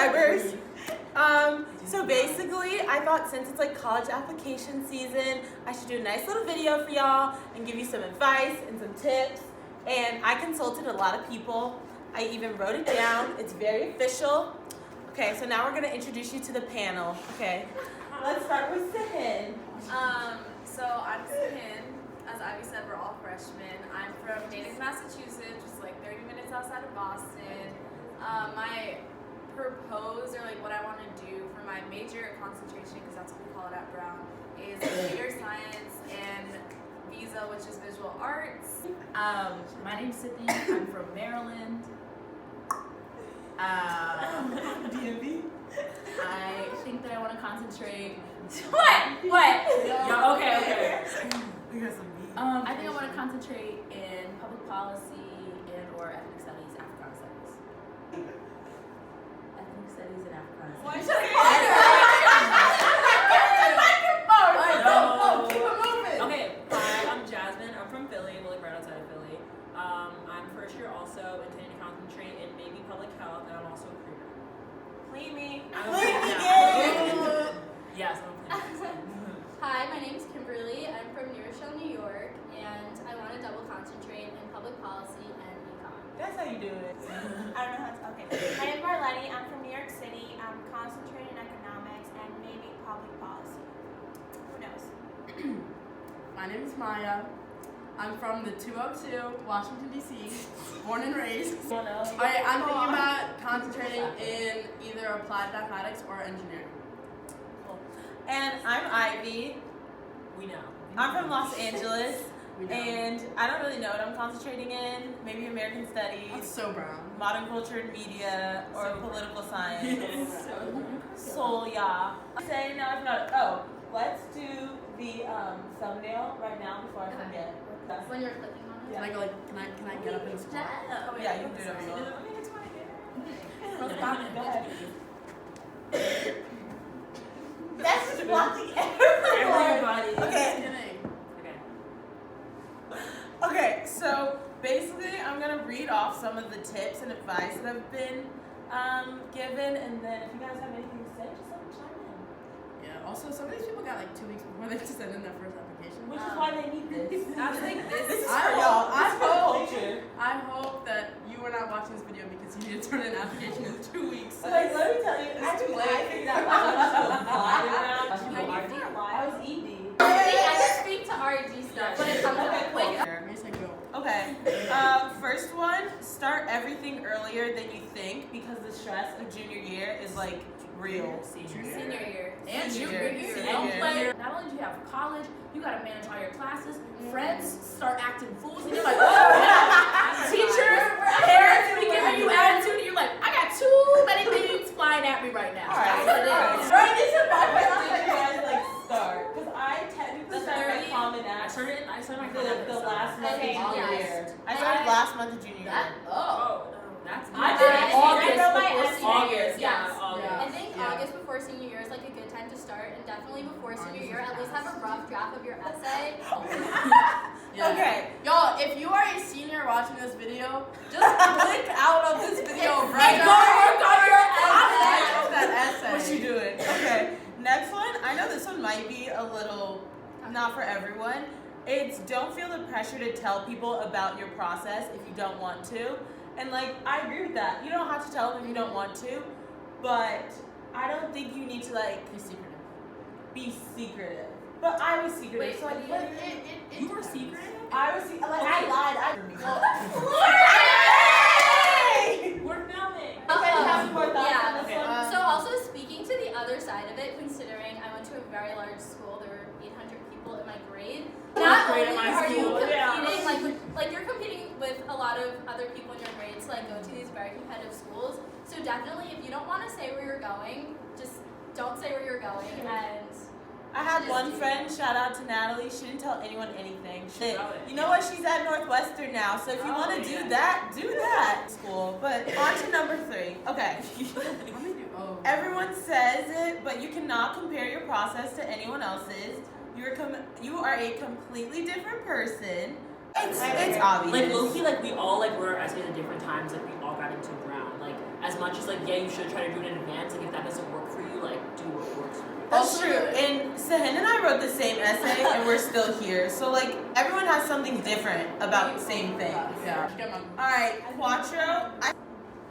subscribers. So basically, I thought since it's like college application season, I should do a nice little video for y'all and give you some advice and some tips. And I consulted a lot of people. I even wrote it down. It's very official. Okay, so now we're gonna introduce you to the panel. Okay, let's start with Sehin. So I'm Sehin. As Ivy said, we're all freshmen. I'm from Natick, Massachusetts, which is like 30 minutes outside of Boston. My proposed, or like what I want to do for my major concentration, because that's what we call it at Brown, is computer science and visa, which is visual arts. My name's Sehin. I'm from Maryland. DMV. I think that I want to concentrate. What? Yo, okay. We got some meat. I think I want to concentrate in public policy and or ethnic studies, Africana studies. Ethnic studies and Africana studies. Why should I No. keep it moving. Okay, hi, I'm Jasmine. I'm from Philly, like right outside of Philly. I'm first year also intending to concentrate in maybe public health, and I'm also a career. PLME. Yes, I'm a career. Hi, my name's Kimberly. I'm from New York, and I want to double concentrate in public policy and econ. That's how you do it. I don't know how to. Okay. My name's Marlene. I'm from New York City. I'm concentrating in economics and maybe public policy. Who knows? My name is Maya. I'm from the 202, Washington, D.C., born and raised. I'm thinking about concentrating in either applied mathematics or engineering. And I'm Ivy. We know. I'm from Los Angeles. And I don't really know what I'm concentrating in. Maybe American That's Studies, so brown. modern culture and media, or So political science. So yeah. Say no, if not. Oh, let's do the thumbnail right now before I forget. When you're clicking on it. Can I go like? Can I get up and squat? Yeah, you can do whatever you want. Go ahead. That's just blocking everyone. Everybody. Okay. Okay. Okay, so basically I'm gonna read off some of the tips and advice that have been given, and then if you guys have anything to say, just let me chime in. Yeah. Also, some of these people got like 2 weeks before they send in their first application. Which is why they need this. I think This is I for hope- y'all. This I is for the hope- culture. I hope that you were not watching this video because you need to turn in an application in 2 weeks. Like, let me tell you, I too think late. I figured out how much to apply around. I was ED. I can speak to RG stuff, but it comes Okay, up quick. Race and go. Okay, first one, start everything earlier than you think, because the stress of junior year is like real. Senior Senior year. And Senior junior year. year. Don't play. Not only do you have college, you gotta manage all your classes. Friends start acting fools, and you're like, oh, teachers, parents be giving you attitude, and you're like, I got too many things flying at me right now. That's what it is. Right, this is my question. You guys like start, because I technically started my common I act started my the last month of Okay, junior yes. year. I started last month of junior year. Oh, that's I did I August know my before estimate. August, Yes. yeah, August. I think August before senior year is like a good time to start, and definitely before senior year, at least have a rough draft of your essay. Yeah. Okay. Y'all, if you are a senior watching this video, just click out of this video right Go now. work on your Write that essay. What you doing? Okay. Next one. I know this one might be a little not for everyone. It's don't feel the pressure to tell people about your process if you don't want to. And like, I agree with that. You don't have to tell them if you don't want to, but I don't think you need to like be secretive. But I was secretive. Wait, so like, You were secret? I was like, I lied. We're filming. Okay, you have any more thoughts Yeah. on this Okay. one? So also speaking to the other side of it, considering I went to a very large school, there were 800 people in my grade. Not grade only in my are you school, yeah. competing, like you're competing with a lot of other people in your grade to like go to these very competitive schools. So definitely, if you don't want to say where you're going, just don't say where you're going. And I had one friend, shout out to Natalie, she didn't tell anyone anything. You know Yeah. what, she's at Northwestern now, so if you want to do that, do that. School. But on to number 3. Okay. Everyone says it, but you cannot compare your process to anyone else's. You are a completely different person. It's obvious. Like low-key, like we all like wrote our essays at different times, like we all got into Brown. Like as much as like, yeah, you should try to do it in advance. Like if that doesn't work for you, like do what works for you. That's true. And Sehin and I wrote the same essay, and we're still here. So like everyone has something different about the same thing. Yeah. All right, Quattro.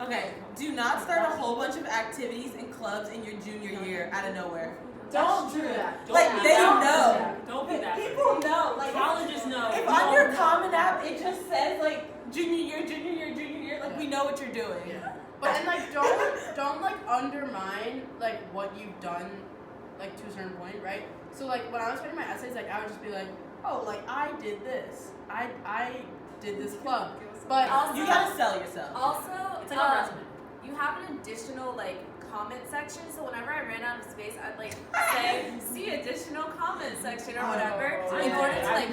Okay, do not start a whole bunch of activities and clubs in your junior year out of nowhere. Don't do that. Like they know. Don't be that. People know. Like colleges know. If on your Common App it just says like junior year, like we know what you're doing. Yeah. But and like don't like undermine like what you've done like to a certain point, right? So like when I was writing my essays, like I would just be like, oh, like I did this. I did this club. But Also, You gotta sell yourself. Also, It's like a resume. you have an additional like comment section. So whenever I ran out of space, I'd like say, "See additional comment section" or whatever, in order to like.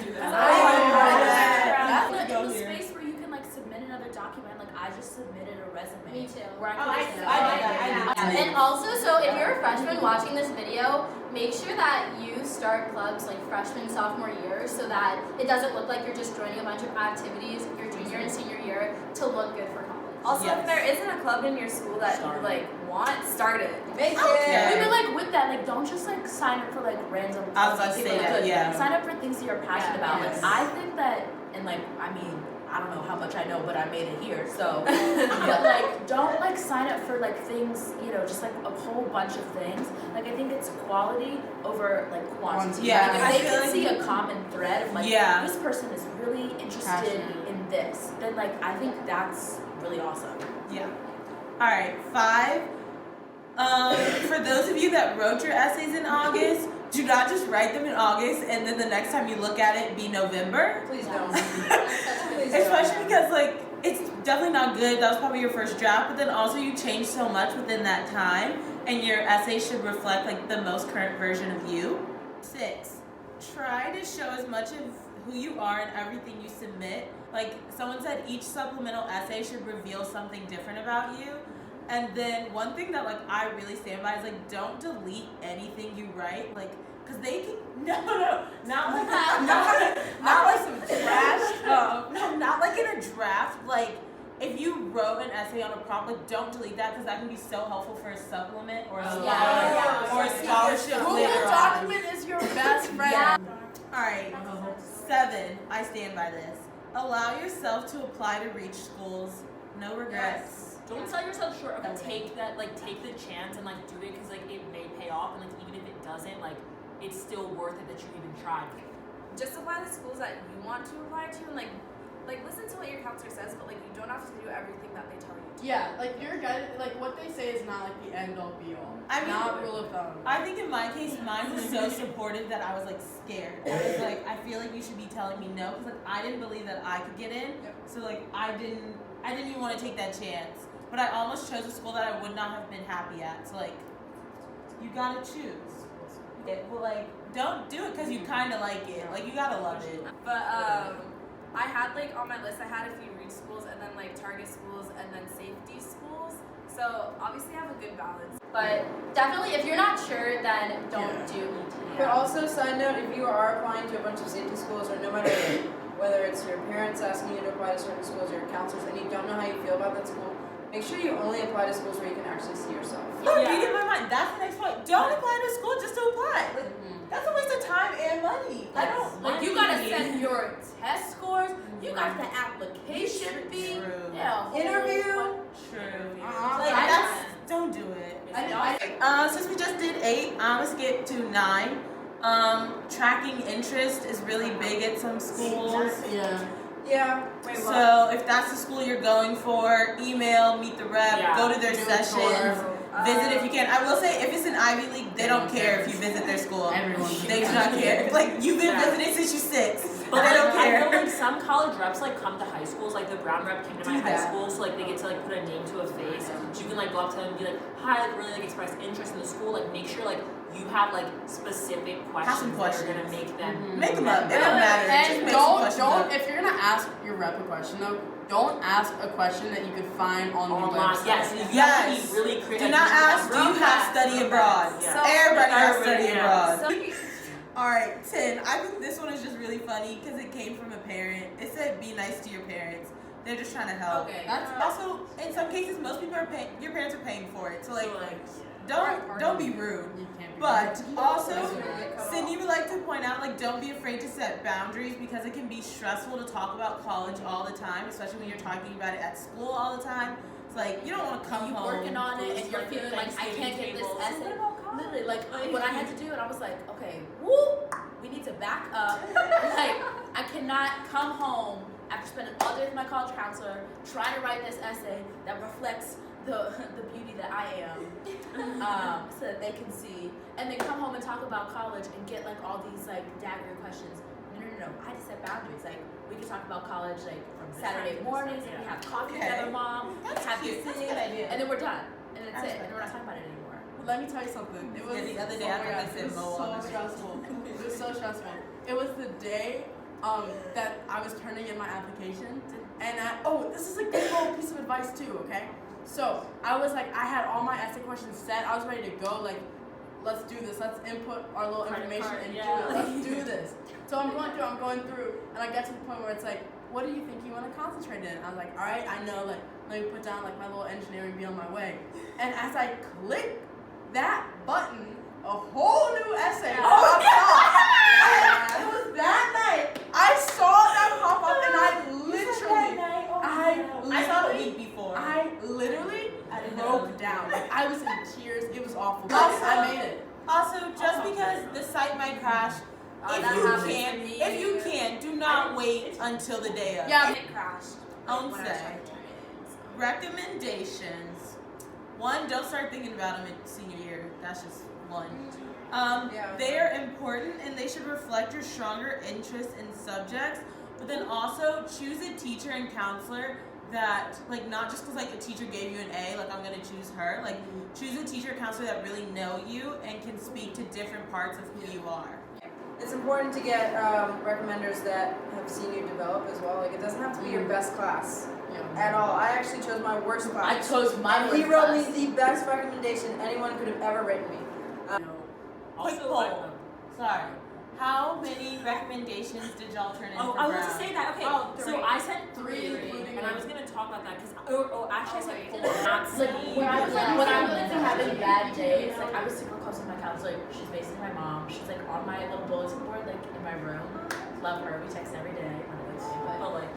That's Go the here. space where you can like submit another document. Like I just submitted a resume. Me too. Where Oh, I could did that. And also, so if you're a freshman watching this video, make sure that you start clubs like freshman, sophomore year so that it doesn't look like you're just joining a bunch of activities your junior and senior year to look good for college. Also, Yes. if there isn't a club in your school that you like want, start it. Make Okay. Maybe like with that, like don't just like sign up for like random. I was about to say that, yeah. Sign up for things that you're passionate about. Yes. Like I think that, and like I mean, I don't know how much I know, but I made it here, so. But like, don't like sign up for like things, you know, just like a whole bunch of things. Like I think it's quality over like quantity. Yeah, Like, I if they feel can like- see a common thread of like Yeah. this person is really interested Passionate. in this, then like I think that's really awesome. Yeah. All right, 5. For those of you that wrote your essays in August, do not just write them in August and then the next time you look at it be November. Please don't. Especially because like it's definitely not good. That was probably your first draft, but then also you changed so much within that time, and your essay should reflect like the most current version of you. 6. Try to show as much of who you are in everything you submit. Like someone said, each supplemental essay should reveal something different about you. And then one thing that like I really stand by is like don't delete anything you write, like because they can not like some trash stuff. No, not like in a draft. Like if you wrote an essay on a prompt, like don't delete that because that can be so helpful for a supplement or a or a scholarship Google later on. document is your best friend. All right, 7. I stand by this. Allow yourself to apply to reach schools. No regrets. Don't sell yourself short. Okay, take the chance and like do it because like it may pay off, and like even if it doesn't, like it's still worth it that you even tried. Just apply to schools that you want to apply to, and like listen to what your counselor says, but like you don't have to do everything that they tell you to. Yeah, like your guide, like what they say is not like the end all be all. I mean, not rule of thumb. I think in my case, mine was so supportive that I was like scared. I was like, I feel like you should be telling me no because like I didn't believe that I could get in. So like I didn't even want to take that chance. But I almost chose a school that I would not have been happy at. So like, you gotta choose. Well, like, don't do it because you kind of like it. Like, you gotta love it. But I had like on my list, I had a few reach schools and then like target schools and then safety schools. So obviously have a good balance. But definitely, if you're not sure, then don't do ET. But also, side note, if you are applying to a bunch of safety schools, or no matter whether it's your parents asking you to apply to certain schools or your counselors, and you don't know how you feel about that school, make sure you only apply to schools where you can actually see yourself. You're reading my mind. That's the next point. Don't apply to school just to apply. Like, that's a waste of time and money. I don't. Like you gotta send your test scores. You got the application fee. True. Yeah, Interview. True. Like don't do it. Since we just did 8, I'm gonna skip to 9. Tracking interest is really big at some schools. Yeah. So if that's the school you're going for, email, meet the rep, go to their Do a sessions, tour. visit if you can. I will say if it's an Ivy League, they don't care if you visit their school. Everyone. They do not care. Like you've been visiting since you're 6, But they don't I care. know like some college reps like come to high schools, like the Brown rep came to my Do high that. school, so like they get to like put a name to a face. So you can like go up to them and be like, hi, like really like express interest in the school. Like make sure like you have like specific questions, that are gonna make them Make them up. It don't matter. Just And make some questions don't up. if you're gonna ask your rep a question though, don't ask a question that you could find on the online. website. Yes, you Yes. have to be really creative. Do not ask, do you have study abroad? Yeah. Everybody has study Yeah. abroad. Alright, 10. I think this one is just really funny because it came from a parent. It said be nice to your parents. They're just trying to help. Okay. That's Also, in some cases, cases, most people your parents are paying for it. So like, Right. don't be rude. You can't be But rude. also, off. Sydney would like to point out, like, don't be afraid to set boundaries because it can be stressful to talk about college all the time, especially when you're talking about it at school all the time. It's like, you don't want to come you home. working on it and you're feeling like I can't get this essay. Literally, like what I had to do, and I was like, okay, we need to back up. Like, I cannot come home after spending all day with my college counselor trying to write this essay that reflects the beauty that I am, so that they can see, and then come home and talk about college and get like all these like dagger questions. No. I just set boundaries. Like, we can talk about college like from Saturday mornings, and we have coffee together, Mom. That's have cute. That's a things, good idea. and then we're done, and that's it. And we're not talking about it anymore. Let me tell you something. It was The other day I thought they said mow on so the stressful. It was so stressful. It was the day that I was turning in my application, and this is like this whole piece of advice too. Okay, so I was like, I had all my essay questions set. I was ready to go. Like, let's do this. Let's input our little information and do it. Let's do this. So I'm going through, and I get to the point where it's like, what do you think you want to concentrate in? I was like, all right, I know. Like, let me put down like my little engineering, be on my way. And as I click that button, a whole new essay popped up. It was that night. I saw that pop up, and I saw it the week before. I literally broke down. Like, I was in tears. It was awful. But Also- I made it. Also, just because the site might crash, if you can, do not wait until the day of. Yeah. It crashed. Own when I say. tried to turn it in, so. Recommendations. One, don't start thinking about them in senior year. That's just one. They are important and they should reflect your stronger interests in subjects, but then also choose a teacher and counselor that, like, not just because like a teacher gave you an A, like I'm gonna choose her. Like, choose a teacher or counselor that really know you and can speak to different parts of who you are. It's important to get recommenders that have seen you develop as well. Like, it doesn't have to be your best class at all. I actually chose my worst class. I chose my He worst wrote class. me the best recommendation anyone could have ever written me. Quick poll. Sorry. How many recommendations did y'all turn in for I was Brown? to say that. Okay, so I sent three, and I was gonna talk about that because actually I sent four. Not Like me. when I was having bad days, like I was super close with my counselor. She's basically my mom. She's like on my little bulletin board, like in my room. Love her. We text every day. But like,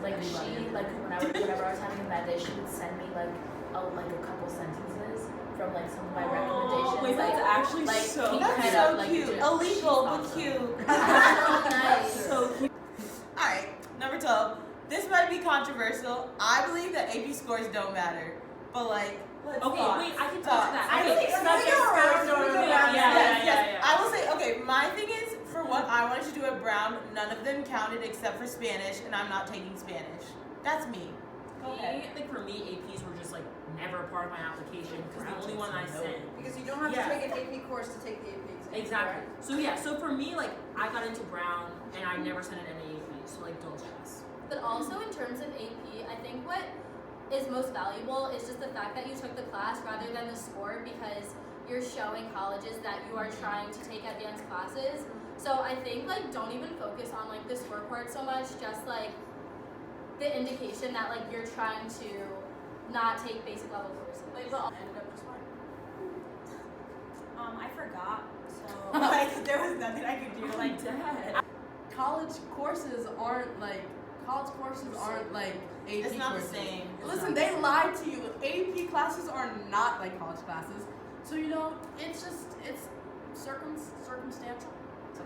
Like she, like whenever I was having a bad day, she would send me like a couple sentences from like some of my recommendations. wait, that's actually like, so keep That's kind so of, like, cute. she's Illegal, but awesome. cute. So nice. so cute. Alright, number 12. This might be controversial. I believe that AP scores don't matter. But like, let's Okay, thoughts. wait, I can talk to that. I Okay, think subject scores don't matter. Yes. I will say, okay, my thing is, for what I wanted to do at Brown, none of them counted except for Spanish, and I'm not taking Spanish. That's me. I think for me, APs were just like never a part of my application because the only one I sent. Because you don't have to take an AP course to take the AP exam. Exactly. So for me, like I got into Brown and I never sent in any APs, so like don't stress. But also in terms of AP, I think what is most valuable is just the fact that you took the class rather than the score, because you're showing colleges that you are trying to take advanced classes. So I think like don't even focus on like the score part so much, just like the indication that like you're trying to not take basic level courses. Like, but I ended up just fine. I forgot, so like there was nothing I could do. Like, College courses aren't like AP It's not courses. the same. Listen, they lied to you. AP classes are not like college classes. So it's circumstantial.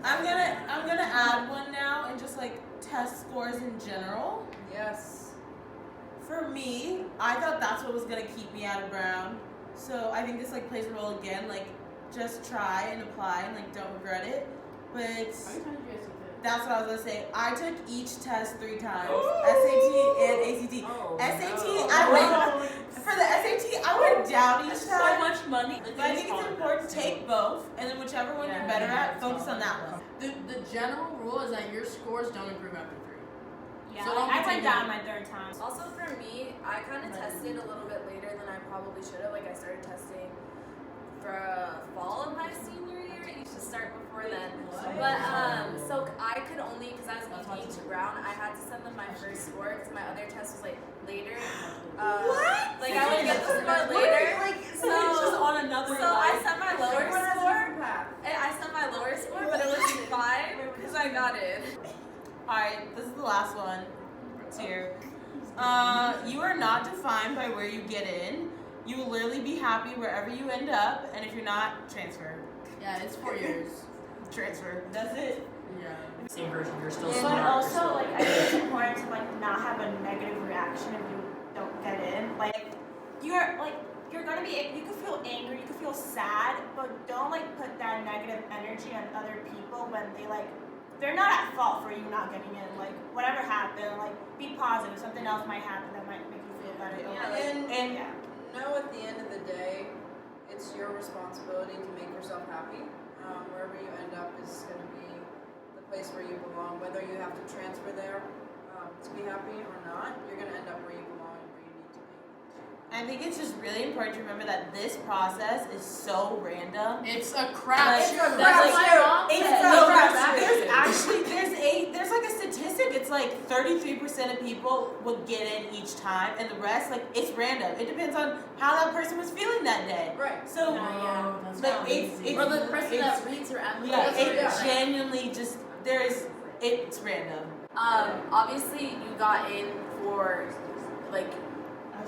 I'm gonna add one now and just like test scores in general. Yes. For me, I thought that's what was gonna keep me out of Brown. So I think this like plays a role again. Like, just try and apply and like don't regret it. But that's what I was gonna say. I took each test 3 times, SAT and ACT. For the SAT, I went down each So time. much money. But I think it's important to take both, and then whichever one you're better at, focus on that one. The general rule is that your scores don't improve after 3. yeah, So like, don't I be went taking- down my 3rd time. Also for me, I kind of tested a little bit later than I probably should have. Like I started testing for fall of my senior year. You should start before then. But so I could only, because I was EPing to Brown, I had to send them my first score because my other test was like later. What? Alright, this is the last one. It's here. You are not defined by where you get in. You will literally be happy wherever you end up, and if you're not, transfer. Yeah, it's 4 years. Transfer. That's it. Yeah. Same version. You're still But smart. also, like, I think it's important to like not have a negative reaction if you don't get in. Like, you're gonna be. You could feel angry. You could feel sad, but don't like put that negative energy on other people when they're not at fault for you not getting in. Like, whatever happened, like, be positive. Something else might happen that might make you feel better. And Yeah. know at the end of the day, it's your responsibility to make yourself happy. Wherever you end up is going to be the place where you belong. Whether you have to transfer there to be happy or not, you're going to end up where you belong and where you need to be. I think it's just really important to remember that this process is so random. It's a crap It's shoot. a That's crap what my shoot. mom It's said. no, Crap there's shoot. actually there's like a statistic. It's like 33% of people will get in each time, and the rest, like, it's random. It depends on how that person was feeling that day. Right. So Yeah. That's like crazy. Or the person it's- that reads your application. yeah, it Yeah. genuinely just it's random. Obviously you got in for like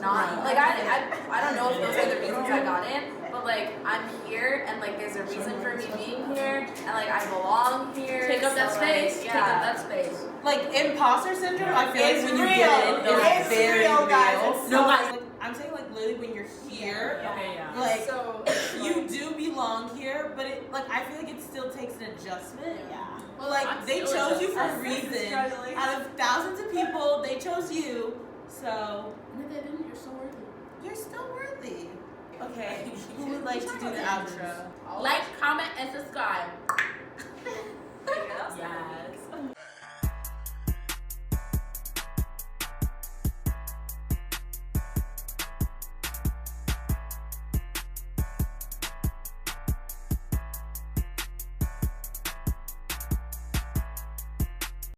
not like I don't know if those are the reasons I got in, but like I'm here and like there's a reason for me being here and like I belong here. Take up that so, space. Like, Take yeah. up that space. Like imposter syndrome, I feel It's like when you real. get in, it's It's very real, guys. real. It's No, so guys, like, I'm saying like literally when you're here, Okay, yeah. like So you do belong here, but it like I feel like it still takes an adjustment. Yeah. Well, like I'm they still chose you for a adjusting. reason. Struggling. Out of thousands of people, they chose you. So And if they didn't, you're so worthy. you're still worthy. Okay, who would like to do the outro? Like, comment, and subscribe.